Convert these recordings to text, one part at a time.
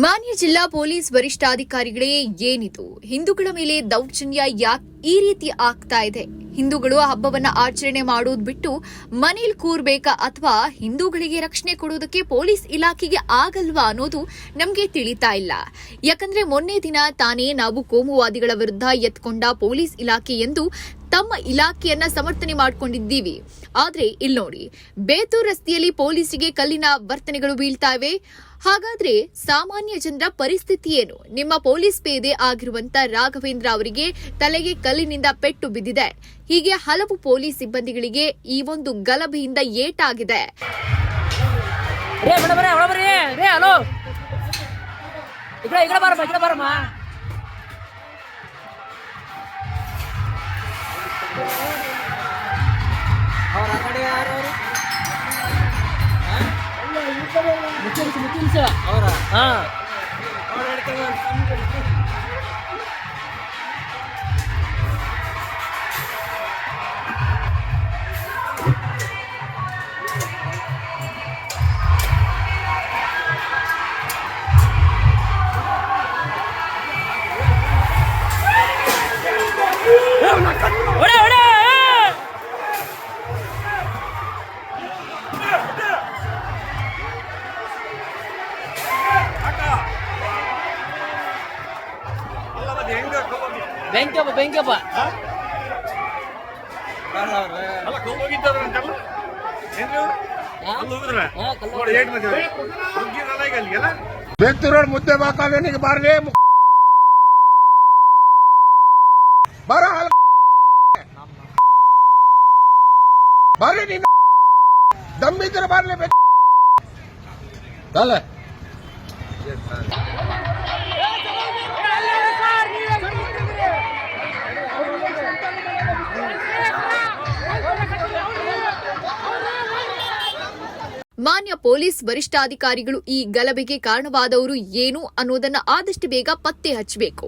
ಮಾನ್ಯ ಜಿಲ್ಲಾ ಪೊಲೀಸ್ ವರಿಷ್ಠಾಧಿಕಾರಿಗಳೇ, ಏನಿದು ಹಿಂದೂಗಳ ಮೇಲೆ ದೌರ್ಜನ್ಯ ಯಾಕೆ ಈ ರೀತಿ ಆಗ್ತಾ ಇದೆ? ಹಿಂದೂಗಳು ಹಬ್ಬವನ್ನ ಆಚರಣೆ ಮಾಡೋದು ಬಿಟ್ಟು ಮನೇಲಿ ಕೂರ್ಬೇಕಾ ಅಥವಾ ಹಿಂದೂಗಳಿಗೆ ರಕ್ಷಣೆ ಕೊಡೋದಕ್ಕೆ ಪೊಲೀಸ್ ಇಲಾಖೆಗೆ ಆಗಲ್ವಾ ಅನ್ನೋದು ನಮಗೆ ತಿಳಿತಾ ಇಲ್ಲ. ಯಾಕಂದ್ರೆ ಮೊನ್ನೆ ದಿನ ತಾನೇ ನಾವು ಕೋಮುವಾದಿಗಳ ವಿರುದ್ಧ ಎತ್ಕೊಂಡ ಪೊಲೀಸ್ ಇಲಾಖೆ ಎಂದು ತಮ್ಮ ಇಲಾಖೆಯನ್ನ ಸಮರ್ಥನೆ ಮಾಡಿಕೊಂಡಿದ್ದೀವಿ. ಆದ್ರೆ ಇಲ್ಲಿ ನೋಡಿ, ಬೇತೂರು ರಸ್ತೆಯಲ್ಲಿ ಪೊಲೀಸರಿಗೆ ಕಲ್ಲಿನ ವರ್ತನೆಗಳು ಬೀಳ್ತಾ ಇವೆ. ಹಾಗಾದ್ರೆ ಸಾಮಾನ್ಯ ಜನರ ಪರಿಸ್ಥಿತಿ ಏನು? ನಿಮ್ಮ ಪೊಲೀಸ್ ಪೇದೆ ಆಗಿರುವಂತ ರಾಘವೇಂದ್ರ ಅವರಿಗೆ ತಲೆಗೆ ಕಲ್ಲಿನಿಂದ ಪೆಟ್ಟು ಬಿದ್ದಿದೆ. ಹೀಗೆ ಹಲವು ಪೊಲೀಸ್ ಸಿಬ್ಬಂದಿಗಳಿಗೆ ಈ ಒಂದು ಗಲಭೆಯಿಂದ ಏಟಾಗಿದೆ. ಬೆಂಕಪ್ಪ ಬೇತೂರು ಮುದ್ದೆ ಬಾಕಾಲಿಗೆ ಬಾರ್ಲಿ ಬಾರ್ಲಿ ನೀನು ದಮ್ಮಿದ್ರೆ ಬಾರ್ಲಿ ಅಲ್ಲ. ಮಾನ್ಯ ಪೊಲೀಸ್ ವರಿಷ್ಠಾಧಿಕಾರಿಗಳು ಈ ಗಲಭೆಗೆ ಕಾರಣವಾದವರು ಏನು ಅನ್ನೋದನ್ನ ಆದಷ್ಟು ಬೇಗ ಪತ್ತೆ ಹಚ್ಚಬೇಕು.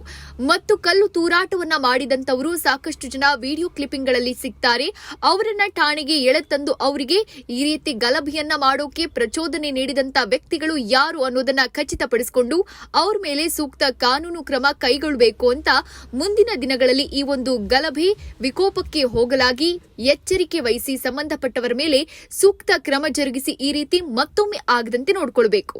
ಮತ್ತು ಕಲ್ಲು ತೂರಾಟವನ್ನ ಮಾಡಿದಂತವರು ಸಾಕಷ್ಟು ಜನ ವಿಡಿಯೋ ಕ್ಲಿಪ್ಪಿಂಗ್ಗಳಲ್ಲಿ ಸಿಗ್ತಾರೆ. ಅವರನ್ನ ಠಾಣೆಗೆ ಎಳೆತಂದು ಅವರಿಗೆ ಈ ರೀತಿ ಗಲಭೆಯನ್ನ ಮಾಡೋಕೆ ಪ್ರಚೋದನೆ ನೀಡಿದಂತ ವ್ಯಕ್ತಿಗಳು ಯಾರು ಅನ್ನೋದನ್ನ ಖಚಿತಪಡಿಸಿಕೊಂಡು ಅವ್ರ ಮೇಲೆ ಸೂಕ್ತ ಕಾನೂನು ಕ್ರಮ ಕೈಗೊಳ್ಳಬೇಕು ಅಂತ ಮುಂದಿನ ದಿನಗಳಲ್ಲಿ ಈ ಒಂದು ಗಲಭೆ ವಿಕೋಪಕ್ಕೆ ಹೋಗಲಾಗಿ ಎಚ್ಚರಿಕೆ ವಹಿಸಿ ಸಂಬಂಧಪಟ್ಟವರ ಮೇಲೆ ಸೂಕ್ತ ಕ್ರಮ ಜರುಗಿಸಿ ಈ ರೀತಿ ಮತ್ತೊಮ್ಮೆ ಆಗದಂತೆ ನೋಡಿಕೊಳ್ಳಬೇಕು.